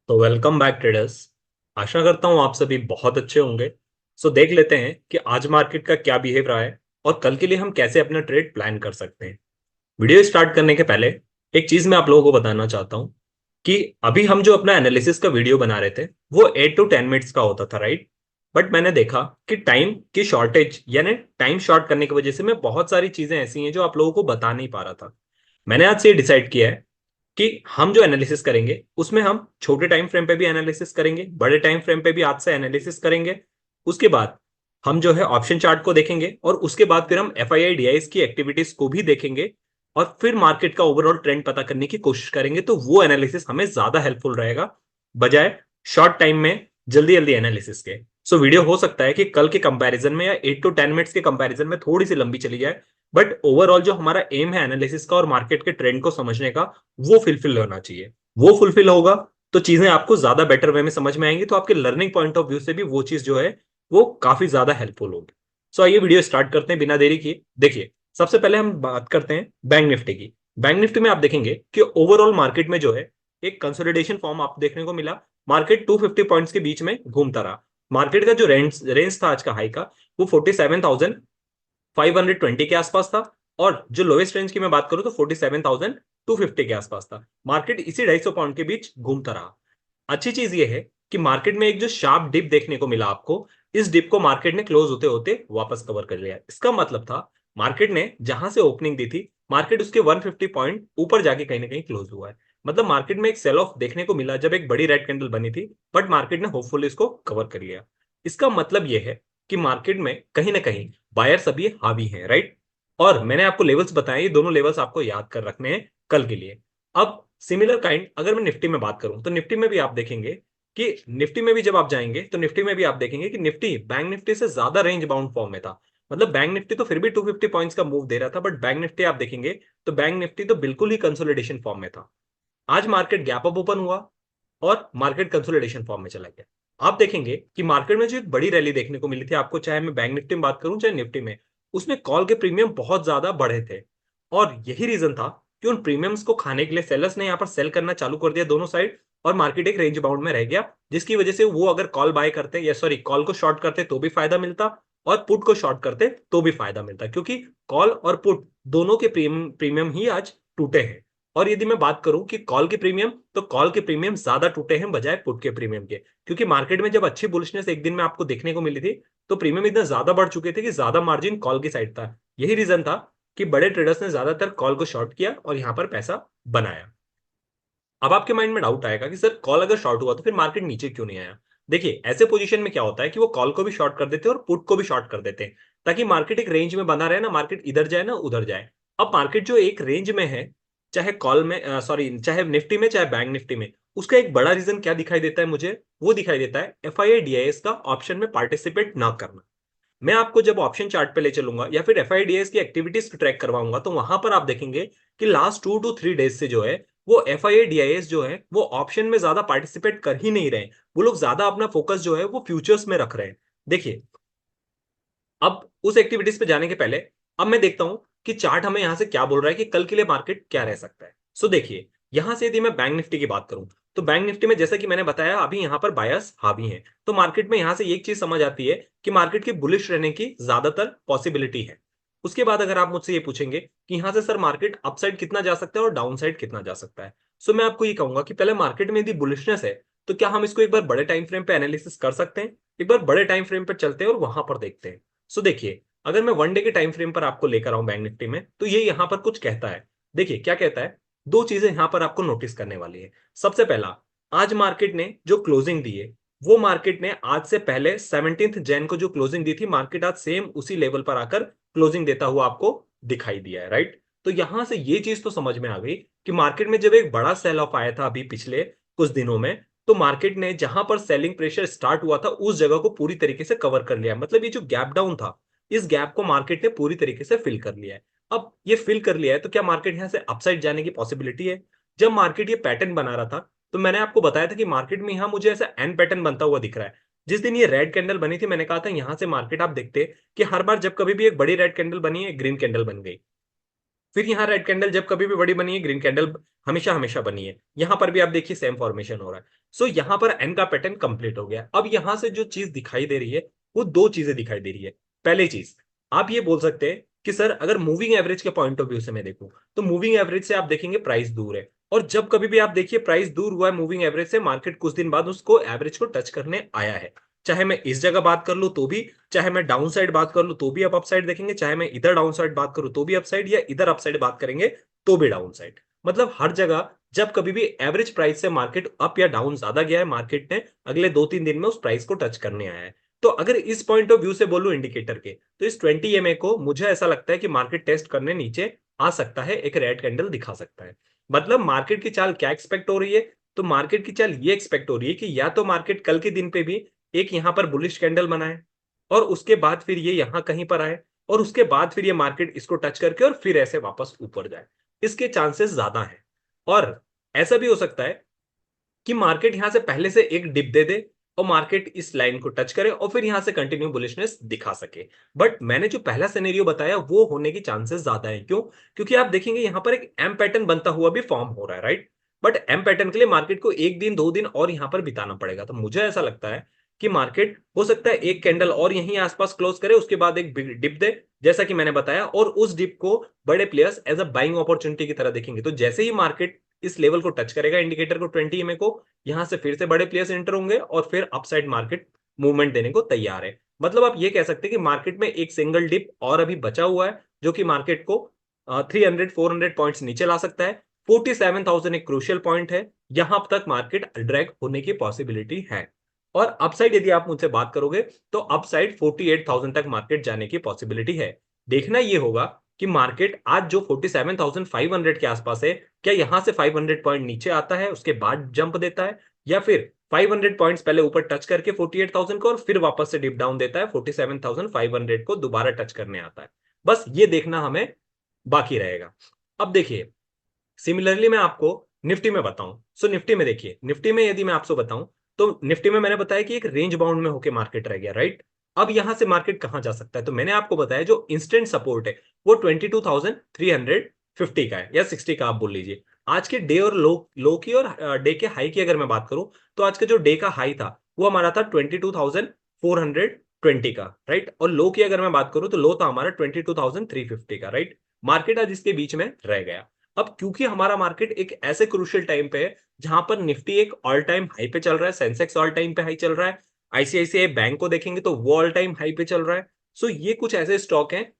तो welcome back traders. आशा करता हूं आप सभी बहुत अच्छे होंगे। सो देख लेते हैं कि आज मार्केट का क्या बिहेव रहा है और कल के लिए हम कैसे अपना ट्रेड प्लान कर सकते हैं। वीडियो स्टार्ट करने के पहले एक चीज मैं आप लोगों को बताना चाहता हूं कि अभी हम जो अपना एनालिसिस का वीडियो बना रहे थे वो 8 to 10 मिनट्स का होता था, राइट। बट मैंने देखा कि टाइम की शॉर्टेज यानी टाइम शॉर्ट करने की वजह से मैं बहुत सारी चीजें ऐसी हैं जो आप लोगों को बता नहीं पा रहा था। मैंने आज से डिसाइड किया है कि हम जो एनालिसिस करेंगे उसमें हम छोटे टाइम फ्रेम पे भी एनालिसिस करेंगे, बड़े टाइम फ्रेम पे भी आज से एनालिसिस करेंगे। उसके बाद हम जो है ऑप्शन चार्ट को देखेंगे और उसके बाद फिर हम F I I D I S की एक्टिविटीज को भी देखेंगे और फिर मार्केट का ओवरऑल ट्रेंड पता करने की कोशिश करेंगे। तो वो एनालिसिस हमें ज्यादा हेल्पफुल रहेगा बजाय शॉर्ट टाइम में जल्दी जल्दी एनालिसिस के। सो वीडियो हो सकता है कि कल के कंपैरिजन में या 8 to 10 मिनट्स के कंपैरिजन में थोड़ी सी लंबी चली जाए, बट ओवरऑल जो हमारा एम है एनालिसिस का और मार्केट के ट्रेंड को समझने का वो फुलफिल होना चाहिए। वो फुलफिल होगा तो चीजें आपको ज्यादा बेटर वे में समझ में आएंगी, तो आपके लर्निंग पॉइंट ऑफ व्यू से भी वो चीज जो है वो काफी ज्यादा हेल्पफुल होगी। सो आइए वीडियो स्टार्ट करते हैं बिना देरी किए। देखिए, सबसे पहले हम बात करते हैं बैंक निफ्टी की। बैंक निफ्टी में आप देखेंगे कि ओवरऑल मार्केट में जो है एक कंसोलिडेशन फॉर्म आपको देखने को मिला। मार्केट 250 पॉइंट्स के बीच में घूमता रहा। मार्केट का जो रेंज रेंज था आज का हाई का वो 47,520 के आसपास था और जो लोएस्ट रेंज की मैं बात करूं तो 47,250 के आसपास था। मार्केट इसी 250 पॉइंट के बीच घूमता रहा। अच्छी चीज ये है कि मार्केट में एक जो शार्प डिप देखने को मिला आपको, इस डिप को मार्केट ने क्लोज होते होते वापस कवर कर लिया। इसका मतलब था मार्केट ने जहां से ओपनिंग दी थी मार्केट उसके 150 पॉइंट ऊपर जाके कहीं ना कहीं क्लोज हुआ है। मतलब मार्केट में एक सेल ऑफ देखने को मिला जब एक बड़ी रेड कैंडल बनी थी, बट मार्केट ने होपफुली इसको कवर कर लिया। इसका मतलब यह है कि मार्केट में कहीं ना कहीं बायर्स अभी हावी हैं, राइट। और मैंने आपको लेवल्स बताए, ये दोनों लेवल्स आपको याद कर रखने हैं कल के लिए। अब सिमिलर काइंड अगर मैं निफ्टी में बात करूं तो निफ्टी में भी आप देखेंगे कि निफ्टी में भी जब आप जाएंगे तो निफ्टी में भी आप देखेंगे कि निफ्टी बैंक निफ्टी से ज्यादा रेंज बाउंड फॉर्म में था। मतलब बैंक निफ्टी तो फिर भी 250 पॉइंट्स का मूव दे रहा था, बट बैंक निफ्टी आप देखेंगे तो बैंक निफ्टी तो बिल्कुल ही कंसोलिडेशन फॉर्म में था। आज मार्केट गैप अप ओपन हुआ और मार्केट कंसोलिडेशन फॉर्म में चला गया। आप देखेंगे कि मार्केट में जो एक बड़ी रैली देखने को मिली थी आपको, चाहे मैं बैंक निफ्टी में बात करूं चाहे निफ्टी में, उसमें कॉल के प्रीमियम बहुत ज्यादा बढ़े थे। और यही रीजन था कि उन प्रीमियम्स को खाने के लिए सेलर्स ने यहां पर सेल करना चालू कर दिया दोनों साइड, और मार्केट एक रेंज बाउंड में रह गया। जिसकी वजह से वो अगर कॉल बाय करते या सॉरी कॉल को शॉर्ट करते तो भी फायदा मिलता और पुट को शॉर्ट करते तो भी फायदा मिलता, क्योंकि कॉल और पुट दोनों के प्रीमियम ही आज टूटे हैं। और यदि मैं बात करूं कि कॉल के प्रीमियम, तो कॉल के प्रीमियम ज्यादा टूटे हैं बजाय पुट के प्रीमियम के, क्योंकि मार्केट में जब अच्छी बुलिशनेस एक दिन में आपको देखने को मिली थी तो प्रीमियम इतना ज्यादा बढ़ चुके थे कि ज्यादा मार्जिन कॉल की साइड था। यही रीजन था कि बड़े ट्रेडर्स ने ज्यादातर कॉल को शॉर्ट किया और यहां पर पैसा बनाया। अब आपके माइंड में डाउट आएगा कि सर कॉल अगर शॉर्ट हुआ तो फिर मार्केट नीचे क्यों नहीं आया। देखिए, ऐसे पोजीशन में क्या होता है कि वो कॉल को भी शॉर्ट कर देते हैं और पुट को भी शॉर्ट कर देते हैं, ताकि मार्केट एक रेंज में बना रहे ना, मार्केट इधर जाए ना उधर जाए। अब मार्केट जो एक रेंज में है, चाहे कॉल में सॉरी चाहे निफ्टी में चाहे बैंक निफ्टी में, उसका एक बड़ा रीजन क्या दिखाई देता है मुझे, वो दिखाई देता है F I I D I S का ऑप्शन में पार्टिसिपेट ना करना। मैं आपको जब ऑप्शन चार्ट पे ले चलूंगा या फिर एफ आई डी एस की एक्टिविटीज ट्रैक करवाऊंगा तो वहां पर आप देखेंगे कि लास्ट 2 to 3 डेज से जो है वो F I D I S जो है वो ऑप्शन में ज्यादा पार्टिसिपेट कर ही नहीं रहे। वो लोग ज्यादा अपना फोकस जो है वो फ्यूचर्स में रख रहे हैं। देखिए, अब उस एक्टिविटीज पे जाने के पहले अब मैं देखता हूं कि चार्ट हमें यहां से क्या बोल रहा है कि कल के लिए मार्केट क्या रह सकता है। सो देखिए, यहां से यदि मैं बैंक निफ्टी की बात करूं तो बैंक निफ्टी में जैसा कि मैंने बताया अभी यहां पर बायर्स हावी हैं, तो मार्केट में यहां से एक चीज समझ आती है कि मार्केट की बुलिश रहने की ज्यादातर पॉसिबिलिटी है। उसके बाद अगर आप मुझसे ये पूछेंगे कि यहां से सर मार्केट अपसाइड कितना जा सकता है और डाउन साइड कितना जा सकता है, सो मैं आपको ये कहूंगा कि पहले मार्केट में यदि बुलिशनेस है तो क्या हम इसको एक बार बड़े टाइम फ्रेम पे एनालिसिस कर सकते हैं। एक बार बड़े टाइम फ्रेम पर चलते हैं और वहां पर देखते हैं। सो देखिए, अगर मैं वन डे के टाइम फ्रेम पर आपको लेकर आऊं बैंक निफ्टी में तो ये यहां पर कुछ कहता है। देखिए क्या कहता है, दो चीजें यहां पर आपको नोटिस करने वाली है। सबसे पहला, आज मार्केट ने जो क्लोजिंग दी है वो मार्केट ने आज से पहले 17 जैन को जो क्लोजिंग दी थी, मार्केट आज सेम उसी लेवल पर आकर क्लोजिंग देता हुआ आपको दिखाई दिया है, राइट। तो यहां से ये चीज तो समझ में आ गई कि मार्केट में जब एक बड़ा सेल ऑफ आया था अभी पिछले कुछ दिनों में, तो मार्केट ने जहां पर सेलिंग प्रेशर स्टार्ट हुआ था उस जगह को पूरी तरीके से कवर कर लिया। मतलब ये जो गैप डाउन था, इस गैप को मार्केट ने पूरी तरीके से फिल कर लिया है। अब ये फिल कर लिया है तो क्या मार्केट यहां से अपसाइड जाने की पॉसिबिलिटी है। जब मार्केट ये पैटर्न बना रहा था तो मैंने आपको बताया था कि मार्केट में यहां मुझे ऐसा एन पैटर्न बनता हुआ दिख रहा है। जिस दिन ये रेड कैंडल बनी थी मैंने कहा था यहां से मार्केट आप देखते कि हर बार जब कभी भी एक बड़ी रेड कैंडल बनी है ग्रीन कैंडल बन गई। फिर यहाँ रेड कैंडल जब कभी भी बड़ी बनी है, ग्रीन कैंडल हमेशा हमेशा बनी है। यहां पर भी आप देखिए सेम फॉर्मेशन हो रहा है। सो यहाँ पर एन का पैटर्न कंप्लीट हो गया। अब यहां से जो चीज दिखाई दे रही है वो दो चीजें दिखाई दे रही है। पहली चीज, आप ये बोल सकते हैं कि सर अगर मूविंग एवरेज के पॉइंट ऑफ व्यू से मैं देखूं तो मूविंग एवरेज से आप देखेंगे प्राइस दूर है, और जब कभी भी आप देखिए प्राइस दूर हुआ है मूविंग एवरेज से, मार्केट कुछ दिन बाद उसको एवरेज को टच करने आया है। चाहे मैं इस जगह बात कर लूं तो भी, चाहे मैं डाउन साइड बात कर लूं तो भी आप अपसाइड देखेंगे, चाहे मैं इधर डाउन साइड बात करूं तो भी अपसाइड, या इधर अपसाइड बात करेंगे तो भी डाउन साइड। मतलब हर जगह जब कभी भी एवरेज प्राइस से मार्केट अप या डाउन ज्यादा गया है, मार्केट ने अगले 2-3 दिन में उस प्राइस को टच करने आया है। तो अगर इस पॉइंट ऑफ व्यू से बोलूं इंडिकेटर के, तो इस 20 EMA को मुझे ऐसा लगता है कि मार्केट टेस्ट करने नीचे आ सकता है, एक रेड कैंडल दिखा सकता है। मतलब मार्केट की चाल क्या एक्सपेक्ट हो रही है? तो मार्केट की चाल ये एक्सपेक्ट हो रही है कि या तो मार्केट कल के दिन पे भी एक यहां पर बुलिश कैंडल बनाए, और उसके बाद फिर ये यहां कहीं पर आए, और उसके बाद फिर ये मार्केट इसको टच करके और फिर ऐसे वापस ऊपर जाए। इसके चांसेस ज्यादा हैं। और ऐसा भी हो सकता है कि मार्केट यहां से पहले से एक डिप दे दे और मार्केट इस लाइन को टच करे और फिर यहां से कंटिन्यू बुलिशनेस दिखा सके। बट मैंने जो पहला सिनेरियो बताया वो होने की चांसेस ज्यादा है। क्यों? क्योंकि आप देखेंगे यहां पर एक एम पैटर्न बनता हुआ भी फॉर्म हो रहा है, राइट? बट एम पैटर्न के लिए मार्केट को 1 दिन 2 दिन और यहां पर बिताना पड़ेगा। तो मुझे ऐसा लगता है कि मार्केट हो सकता है एक कैंडल और यहीं आसपास क्लोज करे, उसके बाद एक बिग डिप दे जैसा कि मैंने बताया, और उस डिप को बड़े players as a buying opportunity की तरह देखेंगे। तो जैसे ही मार्केट इस लेवल को टच करेगा, इंडिकेटर को 20 EMA को, यहां से फिर से बड़े प्लेयर्स एंटर होंगे और फिर अपसाइड मार्केट मूवमेंट देने को तैयार है। मतलब आप ये कह सकते हैं कि मार्केट में एक सिंगल डिप और अभी बचा हुआ है जो कि मार्केट को 300-400 पॉइंट्स नीचे ला सकता है। 47,000 एक क्रूशियल पॉइंट है, यहां तक मार्केट ड्रैग होने की पॉसिबिलिटी है। और अपसाइड यदि आप मुझसे बात करोगे तो अपसाइड 48,000 तक मार्केट जाने की पॉसिबिलिटी है। देखना यह होगा कि मार्केट आज जो 47,500 के आसपास है, क्या यहां से 500 पॉइंट नीचे आता है उसके बाद जंप देता है, या फिर 500 पॉइंट्स पहले ऊपर टच करके 48,000 को और फिर वापस से डिप डाउन देता है 47,500 को दोबारा टच करने आता है। बस ये देखना हमें बाकी रहेगा। अब देखिए, सिमिलरली मैं आपको निफ्टी में बताऊं। सो निफ्टी में देखिए, निफ्टी में यदि मैं आपको बताऊं तो निफ्टी में मैंने बताया कि एक रेंज बाउंड में होकर मार्केट रह गया, राइट? अब यहां से मार्केट कहां जा सकता है? तो मैंने आपको बताया जो इंस्टेंट सपोर्ट है वो 22,350 का है, या 60 का आप बोल लीजिए। आज के डे और लो की और डे के हाई की अगर मैं बात करूं तो आज का जो डे का हाई था वो हमारा था 22,420 का, राइट? और लो की अगर मैं बात करूं तो लो था हमारा 22,350 का, राइट? मार्केट आज इसके बीच में रह गया। अब क्योंकि हमारा मार्केट एक ऐसे क्रूशियल टाइम पे है जहां पर निफ्टी एक ऑल टाइम हाई पे चल रहा है, सेंसेक्स ऑल टाइम पे हाई चल रहा है, आईसीआईसीआई बैंक को देखेंगे तो वो ऑल टाइम हाई पे चल रहा है। सो ये कुछ ऐसे स्टॉक हैं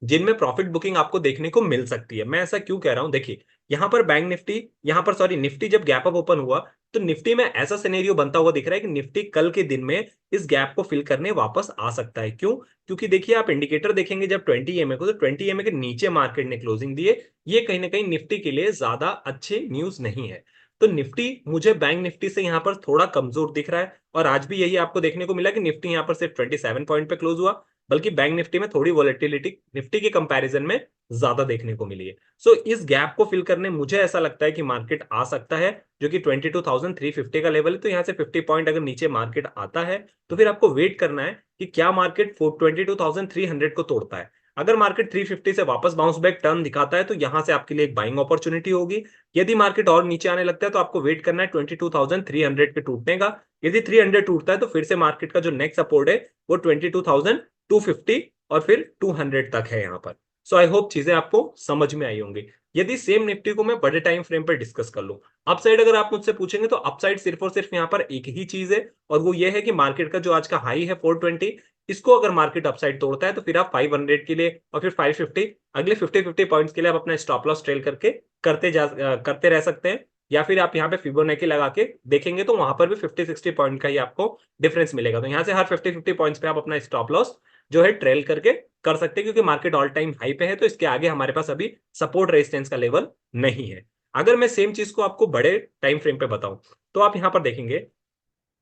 जिनमें प्रॉफिट बुकिंग आपको देखने को मिल सकती है। मैं ऐसा क्यों कह रहा हूं? देखिए, यहां पर बैंक निफ्टी, यहां पर सॉरी निफ्टी जब गैप अप ओपन हुआ तो निफ्टी में ऐसा सिनेरियो बनता हुआ दिख रहा है कि निफ्टी कल के दिन में इस गैप को फिल करने वापस आ सकता है। क्यों? क्योंकि देखिए आप इंडिकेटर देखेंगे जब 20 EMA को, तो 20 EMA के नीचे मार्केट ने क्लोजिंग दी है। ये कहीं ना कहीं निफ्टी के लिए ज्यादा अच्छे न्यूज नहीं है। तो निफ्टी मुझे बैंक निफ्टी से यहां पर थोड़ा कमजोर दिख रहा है, और आज भी यही आपको देखने को मिला कि निफ्टी यहां पर सिर्फ 27 पॉइंट पे क्लोज हुआ, बल्कि बैंक निफ्टी में थोड़ी वॉलेटिलिटी निफ्टी के कंपैरिजन में ज्यादा देखने को मिली है। सो इस गैप को फिल करने मुझे ऐसा लगता है कि मार्केट आ सकता है, जो कि 22,350 का लेवल है। तो यहां से 50 पॉइंट अगर नीचे मार्केट आता है तो फिर आपको वेट करना है कि क्या मार्केट 22,300 को तोड़ता है। अगर मार्केट 350 से वापस बाउंस बैक टर्न दिखाता है तो यहां से आपके लिए एक बाइंग अपॉर्चुनिटी होगी। यदि मार्केट और नीचे आने लगता है तो आपको वेट करना है 22,300 के टूटने का। यदि 300 टूटता है तो फिर से मार्केट का जो नेक्स्ट सपोर्ट है वो 22,250 और फिर 200 तक है यहां पर। सो आई होप चीजें आपको समझ में आई होंगी। यदि सेम निफ्टी को मैं बड़े टाइम फ्रेम पर डिस्कस कर लूं, अपसाइड अगर आप मुझसे पूछेंगे तो अपसाइड सिर्फ और सिर्फ यहां पर एक ही चीज है, और वो ये है कि मार्केट का जो आज का हाई है 420, इसको अगर मार्केट अपसाइड तोड़ता है तो फिर आप 500 के लिए और फिर 550, अगले 50-50 पॉइंट्स के लिए आप अपना स्टॉप लॉस ट्रेल करके करते रह सकते हैं। या फिर आप यहाँ पे फिबोनाची लगा के देखेंगे तो वहां पर भी 50-60 पॉइंट का ही आपको डिफरेंस मिलेगा। तो यहाँ से हर 50-50 पॉइंट्स पे आप अपना स्टॉप लॉस जो है ट्रेल करके कर सकते हैं, क्योंकि मार्केट ऑल टाइम हाई पे है तो इसके आगे हमारे पास अभी सपोर्ट रेजिस्टेंस का लेवल नहीं है। अगर मैं सेम चीज को आपको बड़े टाइम फ्रेम पे बताऊं तो आप यहां पर देखेंगे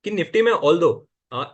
कि निफ्टी में ऑल दो,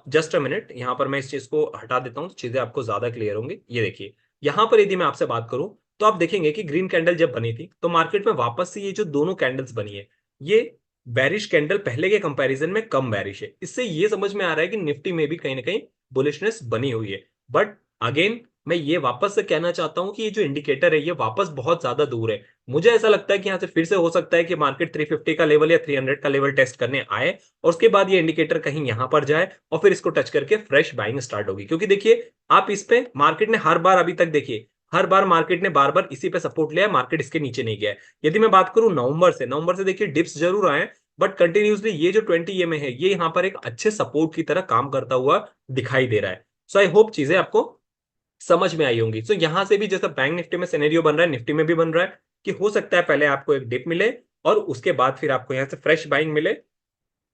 जस्ट अ मिनट, यहां पर मैं इस चीज को हटा देता हूं तो चीजें आपको ज्यादा क्लियर होंगी। ये देखिए, यहां पर यदि मैं आपसे बात करूं तो आप देखेंगे कि ग्रीन कैंडल जब बनी थी तो मार्केट में वापस से ये जो दोनों कैंडल्स बनी है, ये बैरिश कैंडल पहले के कंपैरिजन में कम बैरिश है। इससे ये समझ में आ रहा है कि निफ्टी में भी कहीं ना कहीं बुलिशनेस बनी हुई है। बट अगेन मैं ये वापस से कहना चाहता हूं कि ये जो इंडिकेटर है ये वापस बहुत ज्यादा दूर है। मुझे ऐसा लगता है कि यहाँ से फिर से हो सकता है कि मार्केट 350 का लेवल या 300 का लेवल टेस्ट करने आए और उसके बाद ये इंडिकेटर कहीं यहां पर जाए और फिर इसको टच करके फ्रेश बाइंग स्टार्ट होगी। क्योंकि देखिए आप इस पे मार्केट ने हर बार अभी तक देखिए हर बार मार्केट ने बार बार इसी पे सपोर्ट लिया है, मार्केट इसके नीचे नहीं गया है। यदि मैं बात करूं नवंबर से देखिए डिप्स जरूर आए बट कंटिन्यूसली ये जो 20 ईएमए है ये यहाँ पर एक अच्छे सपोर्ट की तरह काम करता हुआ दिखाई दे रहा है। सो आई होप चीजें आपको समझ में आई होंगी। सो यहां से भी जैसा बैंक निफ्टी में सिनेरियो बन रहा है निफ्टी में भी बन रहा है कि हो सकता है पहले आपको एक डिप मिले और उसके बाद फिर आपको यहां से फ्रेश बाइंग मिले,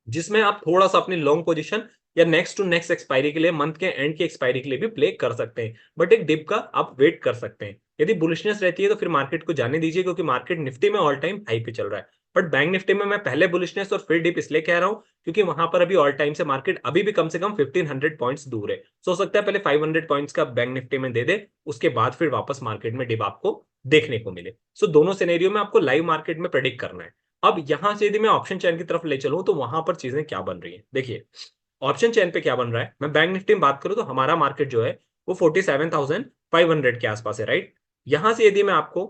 जिसमें आप थोड़ा सा अपनी लॉन्ग पोजीशन या नेक्स्ट टू नेक्स्ट एक्सपायरी के लिए मंथ के एंड की एक्सपायरी के लिए भी प्ले कर सकते हैं। बट एक डिप का आप वेट कर सकते हैं। यदि बुलिशनेस रहती है तो फिर मार्केट को जाने दीजिए, क्योंकि मार्केट निफ्टी में ऑल टाइम हाई पे चल रहा है। बट बैंक निफ्टी में मैं पहले बुलिशनेस और फिर डिप इसलिए कह रहा हूं क्योंकि वहां पर अभी ऑल टाइम से मार्केट अभी भी कम से कम 1500 पॉइंट्स दूर है। सो सकता है पहले 500 पॉइंट्स का बैंक निफ्टी में दे दे, उसके बाद फिर वापस मार्केट में डिप आपको देखने को मिले। सो दोनों सिनेरियो में आपको लाइव मार्केट में प्रेडिक्ट करना है। अब यहां से यदि मैं ऑप्शन चैन की तरफ ले चलूं तो वहां पर चीजें क्या बन रही है देखिए। ऑप्शन चैन पे क्या बन रहा है, मैं बैंक निफ्टी में बात करूं तो हमारा मार्केट जो है वो 47,500 के आसपास है, राइट। यहां से यदि मैं आपको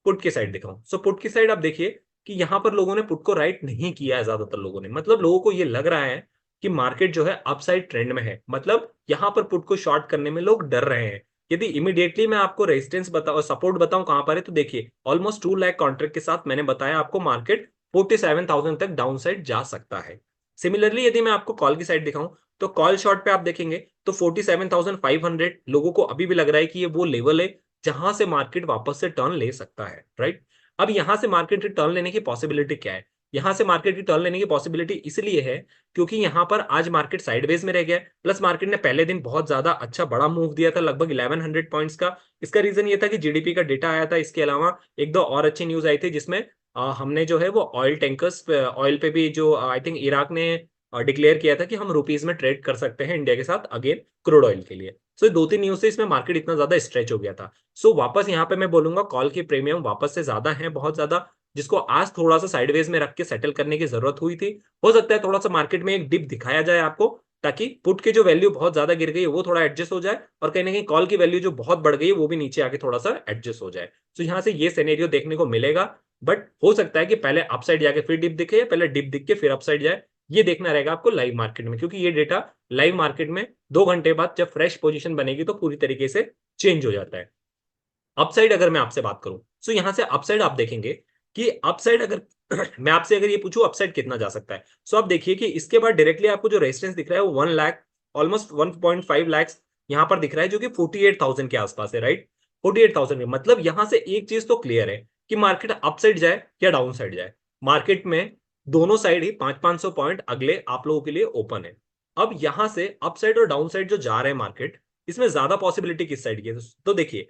पुट की साइड दिखाऊं, सो पुट की साइड आप देखिए कि यहां पर लोगों ने पुट को राइट नहीं किया है। ज्यादातर लोगों ने, मतलब लोगों को ये लग रहा है कि मार्केट जो है अपसाइड ट्रेंड में है, मतलब यहां पर पुट को शॉर्ट करने में लोग डर रहे हैं। यदि इमीडिएटली मैं आपको रेजिस्टेंस बताऊं, सपोर्ट बताऊं कहां पर है, तो देखिए ऑलमोस्ट 2 लाख कॉन्ट्रैक्ट के साथ मैंने बताया आपको मार्केट 47,000 तक डाउन साइड जा सकता है। सिमिलरली यदि मैं आपको कॉल की साइड दिखाऊं तो कॉल शॉर्ट पे आप देखेंगे तो 47,500 लोगों को अभी भी लग रहा है कि ये वो लेवल है जहां से मार्केट वापस से टर्न ले सकता है, राइट। अब यहां से मार्केट की टर्न लेने की पॉसिबिलिटी क्या है, यहां से मार्केट की टर्न लेने की पॉसिबिलिटी इसलिए है क्योंकि यहां पर आज मार्केट साइडवेज में रह गया, प्लस मार्केट ने पहले दिन बहुत ज्यादा अच्छा बड़ा मूव दिया था लगभग 1100 पॉइंट्स का। इसका रीजन ये था कि जीडीपी का डेटा आया था, इसके अलावा एक दो और अच्छी न्यूज आई थी जिसमें हमने जो है वो ऑयल टैंकर्स ऑयल पे भी जो आई थिंक इराक ने डिक्लेयर किया था कि हम रुपीज में ट्रेड कर सकते हैं इंडिया के साथ अगेन क्रूड ऑयल के लिए। सो दो तीन न्यूज से इसमें मार्केट इतना ज्यादा स्ट्रेच हो गया था। सो वापस यहाँ पे मैं बोलूंगा कॉल की प्रीमियम वापस से ज्यादा है, बहुत ज्यादा, जिसको आज थोड़ा सा साइडवेज में रख के सेटल करने की जरूरत हुई थी। हो सकता है थोड़ा सा मार्केट में एक डिप दिखाया जाए आपको, ताकि पुट की जो वैल्यू बहुत ज्यादा गिर गई है वो थोड़ा एडजस्ट हो जाए और कहीं ना कहीं कॉल की वैल्यू जो बहुत बढ़ गई है वो भी नीचे आके थोड़ा सा एडजस्ट हो जाए। तो यहाँ से ये सिनेरियो देखने को मिलेगा। बट हो सकता है कि पहले अपसाइड जाके फिर डिप दिखे या पहले डिप दिख के फिर अपसाइड जाए, ये देखना रहेगा आपको लाइव मार्केट में, क्योंकि ये डेटा लाइव मार्केट में 2 घंटे बाद जब फ्रेश पोजीशन बनेगी तो पूरी तरीके से चेंज हो जाता है। अपसाइड अगर मैं आपसे बात करूं तो यहां से अपसाइड आप देखेंगे कि अपसाइड अगर मैं आपसे अगर ये पूछूं अपसाइड कितना जा सकता है, सो आप देखिए कि इसके बाद डायरेक्टली आपको जो रेजिस्टेंस दिख रहा है वो 1 लाख, ऑलमोस्ट 1.5 लाख यहां पर दिख रहा है, जो कि 48,000 के आसपास है, राइट। 48,000 मतलब यहां से एक चीज तो क्लियर है कि मार्केट अपसाइड जाए या डाउन साइड जाए, मार्केट में दोनों साइड ही 500-500 पॉइंट अगले आप लोगों के लिए ओपन है। अब यहां से अपसाइड और डाउन साइड जो जा रहे हैं मार्केट, इसमें ज्यादा पॉसिबिलिटी किस साइड की है, तो देखिए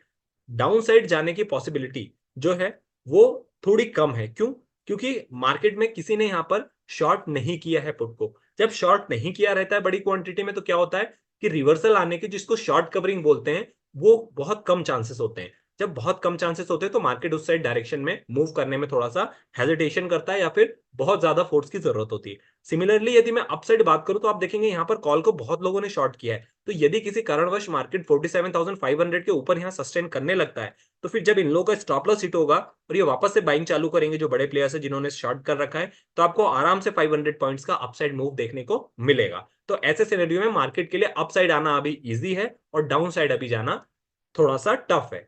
डाउन साइड जाने की पॉसिबिलिटी जो है वो थोड़ी कम है। क्यों? क्योंकि मार्केट में किसी ने यहां पर शॉर्ट नहीं किया है पुट को। जब शॉर्ट नहीं किया रहता है बड़ी क्वांटिटी में तो क्या होता है कि रिवर्सल आने के, जिसको शॉर्ट कवरिंग बोलते हैं, वो बहुत कम चांसेस होते हैं। जब बहुत कम चांसेस होते हैं तो मार्केट उस साइड डायरेक्शन में मूव करने में थोड़ा सा हेजिटेशन करता है या फिर बहुत ज्यादा फोर्स की जरूरत होती है। सिमिलरली यदि मैं अपसाइड बात करूं तो आप देखेंगे यहां पर कॉल को बहुत लोगों ने शॉर्ट किया है। तो यदि किसी कारणवश मार्केट 47,500 के ऊपर यहां सस्टेन करने लगता है तो फिर जब इन लोगों का स्टॉप लॉस हिट होगा और ये वापस से बाइंग चालू करेंगे जो बड़े प्लेयर्स है जिन्होंने शॉर्ट कर रखा है, तो आपको आराम से 500 पॉइंट्स का अपसाइड मूव देखने को मिलेगा। तो ऐसे सिनेरियो में मार्केट के लिए अपसाइड आना अभी इजी है और डाउन साइड अभी जाना थोड़ा सा टफ है।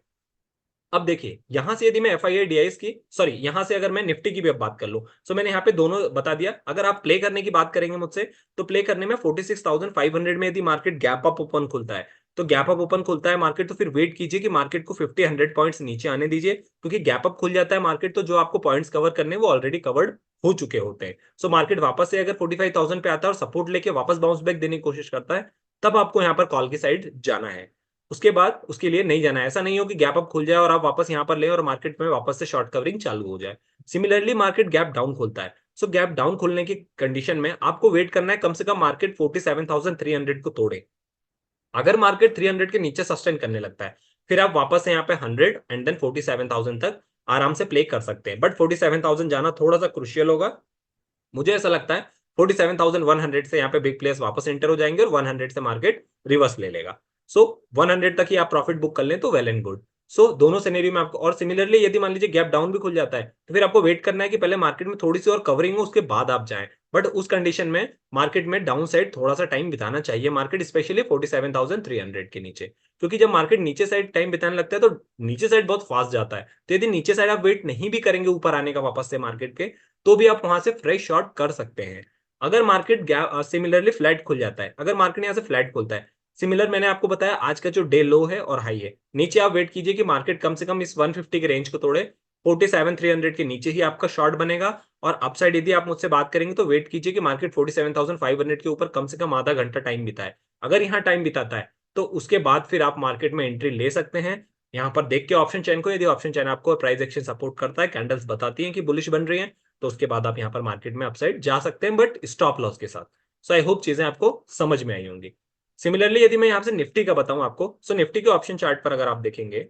अब देखिए यहां से यदि मैं F I I D I S की, सॉरी यहां से अगर मैं निफ्टी की भी अब बात कर लूं, तो मैंने यहाँ पे दोनों बता दिया। अगर आप प्ले करने की बात करेंगे मुझसे तो प्ले करने में 46,500 में यदि मार्केट गैप अप ओपन खुलता है, तो गैप अप ओपन खुलता है मार्केट, तो फिर वेट कीजिए कि मार्केट को 50-100 पॉइंट्स नीचे आने दीजिए, क्योंकि गैप अप खुल जाता है मार्केट तो जो आपको पॉइंट्स कवर करने वो ऑलरेडी कवर्ड हो चुके होते हैं। सो मार्केट वापस से अगर 45,000 पे आता है और सपोर्ट लेके वापस बाउंस बैक देने की कोशिश करता है, तब आपको यहाँ पर कॉल की साइड जाना है। उसके बाद उसके लिए नहीं जाना है। ऐसा नहीं हो कि गैप अप खुल जाए और आप वापस यहां पर ले और मार्केट में वापस से शॉर्ट कवरिंग चालू हो जाए। सिमिलरली मार्केट गैप डाउन खुलता है, सो गैप डाउन खुलने की कंडीशन में आपको वेट करना है कम से कम मार्केट 47,300 को तोड़े। अगर मार्केट 300 के नीचे सस्टेन करने लगता है फिर आप वापस से यहाँ पे 100 एंड देन 47,000 तक आराम से प्ले कर सकते हैं। बट 47,000 जाना थोड़ा सा क्रुशियल होगा। मुझे ऐसा लगता है 47,100 से यहाँ पे बिग प्लेयर्स वापस एंटर हो जाएंगे और 100 से मार्केट रिवर्स ले लेगा। सो 100 तक ही आप प्रॉफिट बुक कर लें तो वेल एंड गुड। सो दोनों सिनेरियो में आपको, और सिमिलरली यदि मान लीजिए गैप डाउन भी खुल जाता है तो फिर आपको वेट करना है कि पहले मार्केट में थोड़ी सी और कवरिंग हो, उसके बाद आप जाएं। बट उस कंडीशन में मार्केट में डाउन साइड थोड़ा सा टाइम बिताना चाहिए मार्केट, स्पेशली 47,300 के नीचे, क्योंकि जब मार्केट नीचे साइड टाइम बिताने लगता है तो नीचे साइड बहुत फास्ट जाता है। तो यदि नीचे साइड आप वेट नहीं भी करेंगे ऊपर आने का वापस से मार्केट के, तो भी आप वहां से फ्रेश शॉर्ट कर सकते हैं। अगर मार्केट गैप सिमिलरली फ्लैट खुल जाता है, अगर मार्केट यहाँ से फ्लैट खुलता है, सिमिलर मैंने आपको बताया आज का जो डे लो है और हाई है, नीचे आप वेट कीजिए कि मार्केट कम से कम इस 150 के रेंज को तोड़े, 47,300 के नीचे ही आपका शॉर्ट बनेगा। और अपसाइड यदि आप मुझसे बात करेंगे तो वेट कीजिए कि मार्केट 47,500 के ऊपर कम से कम आधा घंटा टाइम बिताए। अगर यहाँ टाइम बिताता है तो उसके बाद फिर आप मार्केट में एंट्री ले सकते हैं। यहाँ पर देख के ऑप्शन चेन को, यदि ऑप्शन चेन आपको प्राइस एक्शन सपोर्ट करता है, कैंडल्स बताती हैं कि बुलिश बन रही हैं, तो उसके बाद आप यहाँ पर मार्केट में अपसाइड जा सकते हैं, बट स्टॉप लॉस के साथ। सो आई होप चीजें आपको समझ में आई होंगी। सिमिलरली यदि मैं यहाँ से निफ्टी का बताऊं आपको, सो निफ्टी के ऑप्शन चार्ट पर अगर आप देखेंगे,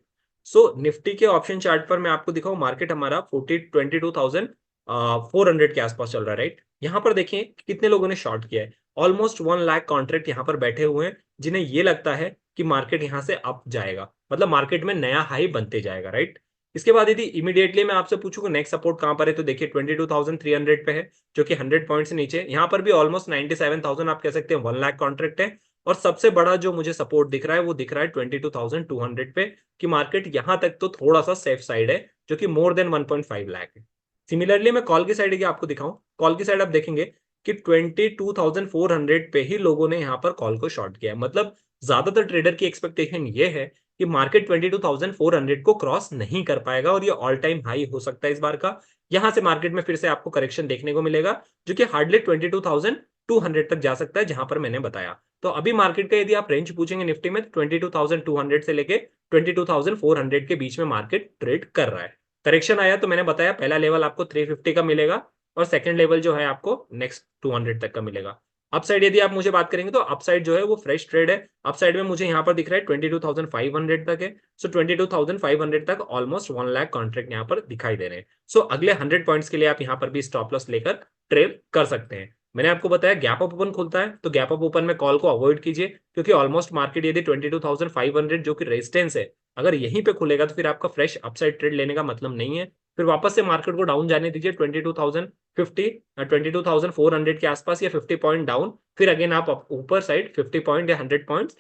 सो निफ्टी के ऑप्शन चार्ट पर मैं आपको दिखाऊं, मार्केट हमारा 22,400 के आसपास चल रहा है, राइट। यहाँ पर देखिए कितने लोगों ने शॉर्ट किया है, ऑलमोस्ट 1 लाख कॉन्ट्रैक्ट यहाँ पर बैठे हुए हैं, जिन्हें ये लगता है कि मार्केट यहाँ से अप जाएगा, मतलब मार्केट में नया हाई बनते जाएगा, राइट। इसके बाद यदि इमीडिएटली मैं आपसे पूछूंगा नेक्स्ट सपोर्ट कहां पर है, तो देखिए 22,300 पे है, जो कि 100 पॉइंट से नीचे। यहाँ पर भी ऑलमोस्ट 97,000 आप कह सकते हैं 1 लाख कॉन्ट्रैक्ट है। और सबसे बड़ा जो मुझे सपोर्ट दिख रहा है वो दिख रहा है 22,200 पे, कि मार्केट यहां तक तो थोड़ा सा सेफ साइड है, जो कि मोर देन 1.5 लाख है। सिमिलरली मैं कॉल की साइड की आपको दिखाऊं, कॉल की साइड आप देखेंगे कि 22,400 पे ही लोगों ने यहां पर कॉल को शॉर्ट किया है। मतलब ज्यादातर ट्रेडर की एक्सपेक्टेशन ये है कि मार्केट 22,400 को क्रॉस नहीं कर पाएगा और ये ऑल टाइम हाई हो सकता है इस बार का। यहां से मार्केट में फिर से आपको करेक्शन देखने को मिलेगा, जो कि हार्डली 22,200 तक जा सकता है, जहां पर मैंने बताया। तो अभी मार्केट का यदि आप रेंज पूछेंगे निफ्टी में, 22,200 से लेके 22,400 के बीच में मार्केट ट्रेड कर रहा है। करेक्शन आया तो मैंने बताया पहला लेवल आपको 350 का मिलेगा, और सेकंड लेवल जो है आपको नेक्स्ट 200 तक का मिलेगा। अपसाइड यदि आप मुझे बात करेंगे तो अपसाइड जो है वो फ्रेश ट्रेड है। अपसाइड में मुझे यहाँ पर दिख रहा है 22,500 तक है। सो 22,500 तक ऑलमोस्ट 1 लाख कॉन्ट्रैक्ट यहाँ पर दिखाई दे रहे हैं। सो अगले 100 पॉइंट्स के लिए आप यहाँ पर भी स्टॉप लॉस लेकर ट्रेड कर सकते हैं। मैंने आपको बताया गैप अप ओपन खुलता है तो गैप अप ओपन में कॉल को अवॉइड कीजिए, क्योंकि ऑलमोस्ट मार्केट यदि 22,500 जो कि रेजिस्टेंस है, अगर यहीं पे खुलेगा तो फिर आपका फ्रेश अपसाइड ट्रेड लेने का मतलब नहीं है। फिर वापस से मार्केट को डाउन जाने दीजिए 22,050 22,400 के आसपास, या 50 पॉइंट डाउन, फिर अगेन आप ऊपर साइड 50 पॉइंट या 100 पॉइंट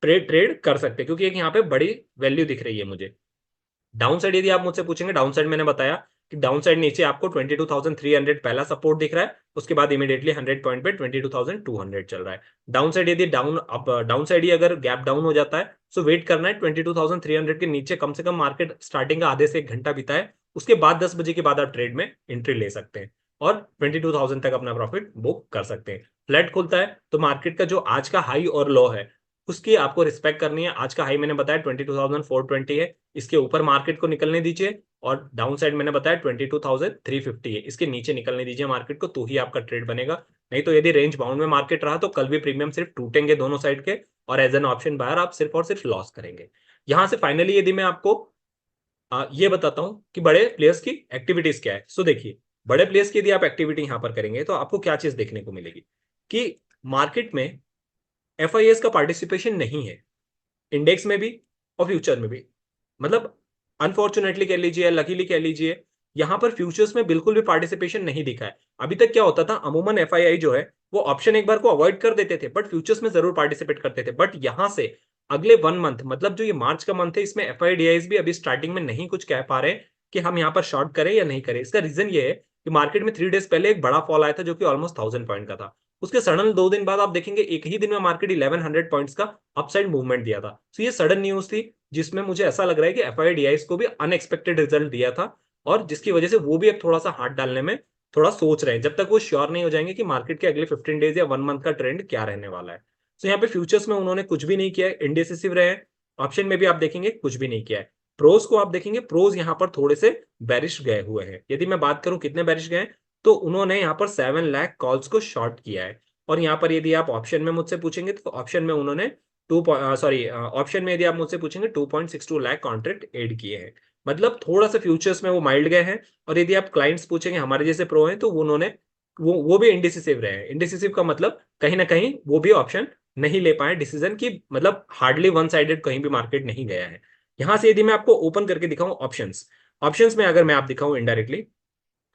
ट्रेड ट्रेड कर सकते हैं, क्योंकि एक यहाँ पे बड़ी वैल्यू दिख रही है मुझे। डाउन साइड यदि आप मुझसे पूछेंगे, डाउन साइड मैंने बताया कि डाउन साइड नीचे आपको 22,300 पहला सपोर्ट दिख रहा है, उसके बाद इमीडिएटली 100 पॉइंट पे 22,200 चल रहा है। डाउन साइड यदि डाउन साइड ही अगर गैप डाउन हो जाता है, सो वेट करना है 22,300 के नीचे कम से कम मार्केट स्टार्टिंग का आधे से 1 घंटा बिताए, उसके बाद 10 बजे के बाद आप ट्रेड में एंट्री ले सकते हैं और 22,000 तक अपना प्रॉफिट बुक कर सकते हैं। फ्लैट खुलता है तो मार्केट का जो आज का हाई और लो है उसकी आपको रिस्पेक्ट करनी है। आज का हाई मैंने बताया 22,420 है, इसके ऊपर मार्केट को निकलने दीजिए, और डाउन साइड मैंने बताया 22,350 है, इसके नीचे निकलने दीजिए मार्केट को, तो ही आपका ट्रेड बनेगा। नहीं तो यदि रेंज बाउंड में मार्केट रहा तो कल भी प्रीमियम सिर्फ टूटेंगे दोनों साइड के, और एज एन ऑप्शन बायर आप सिर्फ और सिर्फ लॉस करेंगे। यहां से फाइनली यदि मैं आपको ये बताता हूं कि बड़े प्लेयर्स की एक्टिविटीज क्या है। सो देखिए, बड़े प्लेयर्स की यदि आप एक्टिविटी यहां पर करेंगे तो आपको क्या चीज देखने को मिलेगी कि मार्केट में एफआईएस का पार्टिसिपेशन नहीं है, इंडेक्स में भी और फ्यूचर में भी। मतलब अनफॉर्चुनेटली कह लीजिए, लकीली कह लीजिए, यहां पर फ्यूचर्स में बिल्कुल भी पार्टिसिपेशन नहीं दिखा है। अभी तक क्या होता था, अमूमन एफआईआई जो है वो ऑप्शन एक बार को अवॉइड कर देते थे, बट फ्यूचर्स में जरूर पार्टिसिपेट करते थे। बट यहां से अगले 1 मंथ, मतलब जो ये मार्च का मंथ है, इसमें एफआईडीआईज भी अभी स्टार्टिंग में नहीं कुछ कह पा रहे कि हम यहाँ पर शॉर्ट करें या नहीं करें। इसका रीजन ये है कि मार्केट में 3 डेज पहले एक बड़ा फॉल आया था जो कि ऑलमोस्ट 1,000 पॉइंट का था। उसके सडन 2 दिन बाद आप देखेंगे एक ही दिन में मार्केट 1100 पॉइंट्स का अपसाइड मूवमेंट दिया था। तो ये सडन न्यूज थी, जिसमें मुझे ऐसा लग रहा है कि एफआईडीआईज को भी अनएक्सपेक्टेड रिजल्ट दिया था, और जिसकी वजह से वो भी अब थोड़ा सा हाथ डालने में थोड़ा सोच रहे हैं, जब तक वो श्योर नहीं हो जाएंगे कि मार्केट के अगले 15 डेज या 1 मंथ का ट्रेंड क्या रहने वाला है। तो यहाँ पे फ्यूचर्स में उन्होंने कुछ भी नहीं किया है, इंडिसिसिव रहे हैं। ऑप्शन में भी आप देखेंगे कुछ भी नहीं किया है। प्रोज को आप देखेंगे, प्रोज यहाँ पर थोड़े से बैरिश गए हुए हैं। यदि मैं बात करूं कितने बैरिश गए, तो उन्होंने यहाँ पर 7 लाख कॉल्स को शॉर्ट किया है। और यहाँ पर यदि आप ऑप्शन में मुझसे पूछेंगे तो ऑप्शन में उन्होंने ऑप्शन में यदि आप मुझसे पूछेंगे 2.62 लाख कॉन्ट्रैक्ट एड किए हैं। मतलब थोड़ा सा फ्यूचर्स में वो माइल्ड गए हैं। और यदि आप क्लाइंट्स पूछेंगे हमारे जैसे प्रो हैं, तो उन्होंने वो भी इंडिसिसिव रहे हैं। इंडिसिसिव का मतलब कहीं ना कहीं वो भी ऑप्शन नहीं ले पाए डिसीजन की, मतलब हार्डली वन साइडेड कहीं भी मार्केट नहीं गया है। यहां से यदि मैं आपको ओपन करके दिखाऊं ऑप्शंस, ऑप्शंस में अगर मैं आप दिखाऊं इनडायरेक्टली,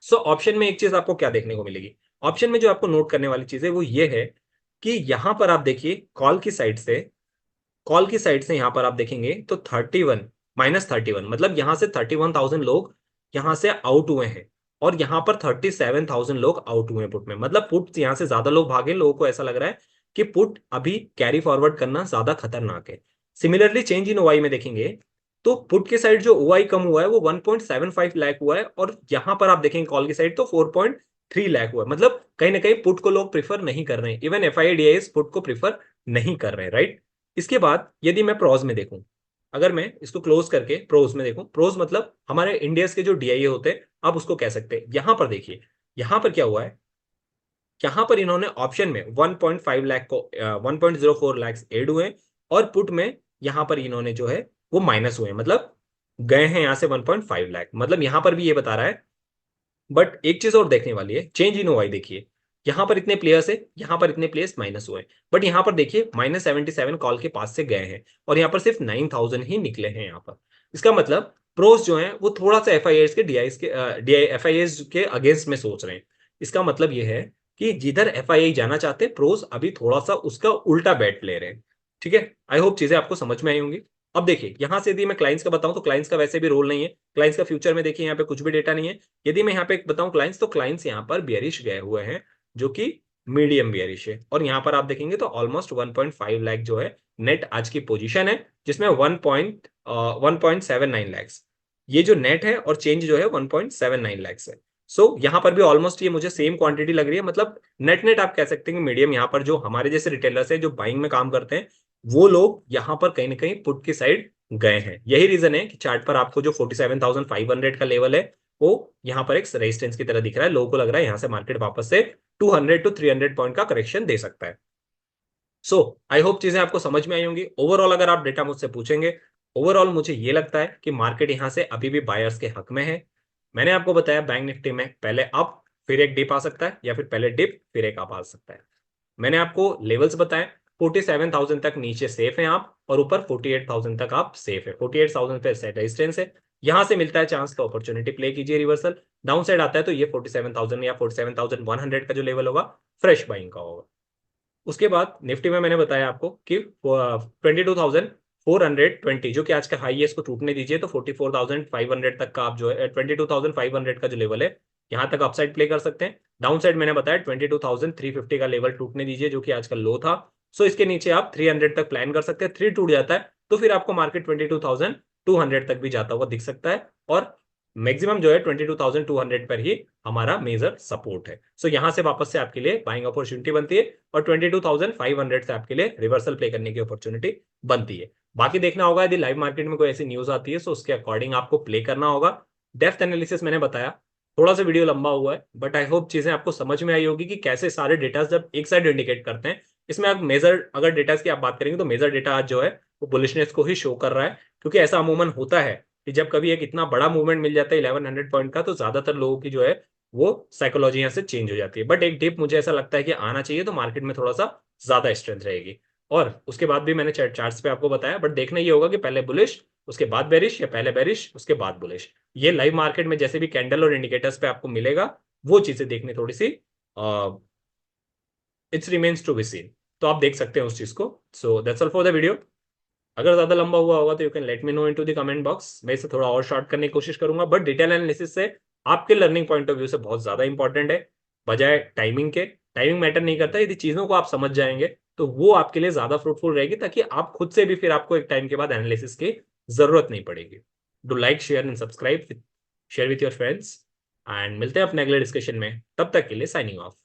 सो ऑप्शन में एक चीज आपको क्या देखने को मिलेगी, ऑप्शन में जो आपको नोट करने वाली चीज है वो ये है कि यहां पर आप देखिए कॉल की साइड से यहां पर आप देखेंगे तो 31 -31, मतलब यहां से 31,000 लोग यहां से आउट हुए हैं, और यहां पर 37,000 लोग आउट हुए हैं पुट में, मतलब पुट यहां से ज्यादा लोग भागे, लोगों को ऐसा लग रहा है कि पुट अभी कैरी फॉरवर्ड करना ज्यादा खतरनाक है। सिमिलरली चेंज इन ओआई में देखेंगे तो पुट के साइड जो ओआई कम हुआ है वो 1.75 लाख हुआ है, और यहां पर आप देखेंगे कॉल की साइड तो 4.3 लाख हुआ है, मतलब कहीं ना कहीं पुट को लोग प्रिफर नहीं कर रहे हैं, इवन एफआईडीआईएस पुट को प्रिफर नहीं कर रहे हैं, राइट। इसके बाद यदि मैं प्रोज में देखूं, अगर मैं इसको क्लोज करके प्रोज में देखूं, प्रोज मतलब हमारे इंडियस के जो डीआईए होते हैं आप उसको कह सकते हैं, यहां पर देखिए यहां पर क्या हुआ है, यहां पर इन्होंने ऑप्शन में 1.5 लाख को 1.04 लाख एड हुए, और पुट में यहां पर इन्होंने जो है वो माइनस हुए, मतलब गए हैं यहां से 1.5 लाख, मतलब यहां पर भी ये बता रहा है। बट एक चीज और देखने वाली है, चेंज इन ओवाई देखिए, यहां पर इतने प्लेयर्स है, यहां पर इतने प्लेयर्स माइनस हुए, बट यहां पर देखिए -77 कॉल के पास से गए हैं, और यहां पर सिर्फ 9,000 ही निकले हैं यहां पर। इसका मतलब प्रोस जो है वो थोड़ा सा एफआईएस के डी एफआईएस के अगेंस्ट में सोच रहे हैं। इसका मतलब ये है कि जिधर एफआईआई जाना चाहते हैं प्रोस अभी थोड़ा सा उसका उल्टा बैट ले रहे हैं। ठीक है, आई होप चीजें आपको समझ में आई होंगी। अब देखिए यहां से यदि मैं क्लाइंट्स का बताऊं तो क्लाइंट्स का वैसे भी रोल नहीं है, क्लाइंट्स का फ्यूचर में देखिए यहाँ पे कुछ भी डेटा नहीं है। यदि मैं यहाँ पे बताऊं क्लाइंट्स, तो क्लाइंट्स यहाँ पर बियरिश गए हुए हैं, जो कि मीडियम बियरिश है, और यहाँ पर आप देखेंगे तो ऑलमोस्ट 1.5 लाख जो है नेट आज की पोजीशन है, जिसमें 1.79 लैक्स ये जो नेट है, और चेंज जो है 1.79 लैक्स है। सो यहाँ पर भी ऑलमोस्ट ये मुझे सेम क्वांटिटी लग रही है, मतलब नेट नेट आप कह सकते हैं कि मीडियम, यहाँ पर जो हमारे जैसे रिटेलर्स है जो बाइंग में काम करते हैं वो लोग यहाँ पर कहीं ना कहीं पुट की साइड गए हैं। यही रीजन है कि चार्ट पर आपको जो 47,500 का लेवल है वो यहाँ पर एक रेजिस्टेंस की तरह दिख रहा है, लोगों को लग रहा है यहाँ से मार्केट वापस से 200 to 300 पॉइंट का करेक्शन दे सकता है। सो आई होप चीजें आपको समझ में आई होंगी। ओवरऑल अगर आप डेटा मुझसे पूछेंगे, ओवरऑल मुझे ये लगता है कि मार्केट यहाँ से अभी भी बायर्स के हक में है। मैंने आपको बताया बैंक निफ्टी में पहले अप फिर एक डिप आ सकता है, या फिर पहले डिप फिर एक अप आ सकता है। मैंने आपको लेवल्स बताए, 47,000 तक नीचे सेफ है आप, और ऊपर 48,000 तक आप सेफ है। 48,000 पे सेट रेजिस्टेंस है, यहां से मिलता है चांस तो अपॉर्चुनिटी प्ले कीजिए रिवर्सल, डाउन साइड आता है तो ये 47,000 या 47,100 का जो लेवल होगा फ्रेश बाइंग का होगा। उसके बाद निफ्टी में मैंने बताया आपको कि 22,420 जो कि आज का हाई है इसको टूटने दीजिए तो 44,500 तक का आप जो है 22,500 का जो लेवल है यहां तक अपसाइड प्ले कर सकते हैं। डाउन साइड मैंने बताया 22,350 का लेवल टूटने दीजिए जो कि आज का लो था। सो इसके नीचे आप 300 तक प्लान कर सकते हैं, 3 टूट जाता है तो फिर आपको मार्केट 22,200 तक भी जाता हुआ दिख सकता है, और मैक्सिमम जो है 22,200 पर ही हमारा मेजर सपोर्ट है। सो यहां से वापस से आपके लिए बाइंग अपॉर्चुनिटी बनती है, और 22,500 से आपके लिए रिवर्सल प्ले करने की अपॉर्चुनिटी बनती है। बाकी देखना होगा यदि लाइव मार्केट में कोई ऐसी न्यूज आती है तो उसके अकॉर्डिंग आपको प्ले करना होगा। डेप्थ एनालिसिस मैंने बताया, थोड़ा सा वीडियो लंबा हुआ है बट आई होप चीजें आपको समझ में आई होगी कि कैसे सारे डेटा जब एक साइड इंडिकेट करते हैं। इसमें आप मेजर अगर डेटा की आप बात करेंगे तो मेजर डेटा आज जो है वो बुलिशनेस को ही शो कर रहा है, क्योंकि ऐसा अमूमन होता है कि जब कभी एक इतना बड़ा मूवमेंट मिल जाता है 1100 पॉइंट का तो ज्यादातर लोगों की जो है वो साइकोलॉजी यहाँ से चेंज हो जाती है। बट एक डिप मुझे ऐसा लगता है कि आना चाहिए तो मार्केट में थोड़ा सा ज्यादा स्ट्रेंथ रहेगी। और उसके बाद भी मैंने चार्ट्स पे आपको बताया, बट देखना ये होगा कि पहले बुलिश उसके बाद बेरिश, या पहले बेरिश उसके बाद बुलिश। ये लाइव मार्केट में जैसे भी कैंडल और इंडिकेटर्स पे आपको मिलेगा वो चीजें देखनी थोड़ी सी it's remains to be seen, तो आप देख सकते हैं उस चीज को। So that's all for the video. अगर ज्यादा लंबा हुआ होगा तो you can let me know into the comment box, मैं इसे थोड़ा और शॉर्ट करने की कोशिश करूंगा, बट डिटेल एनालिसिस से आपके लर्निंग पॉइंट ऑफ व्यू से बहुत ज्यादा इंपॉर्टेंट है बजाय टाइमिंग के। टाइमिंग मैटर नहीं करता, यदि चीजों को आप समझ जाएंगे तो वो आपके लिए ज्यादा फ्रूटफुल रहेगी, ताकि आप खुद से भी फिर आपको एक टाइम के बाद एनालिसिस की जरूरत नहीं पड़ेगी। Do like share and subscribe, share with your friends, and मिलते हैं अपने अगले डिस्कशन में, तब तक के लिए साइनिंग ऑफ।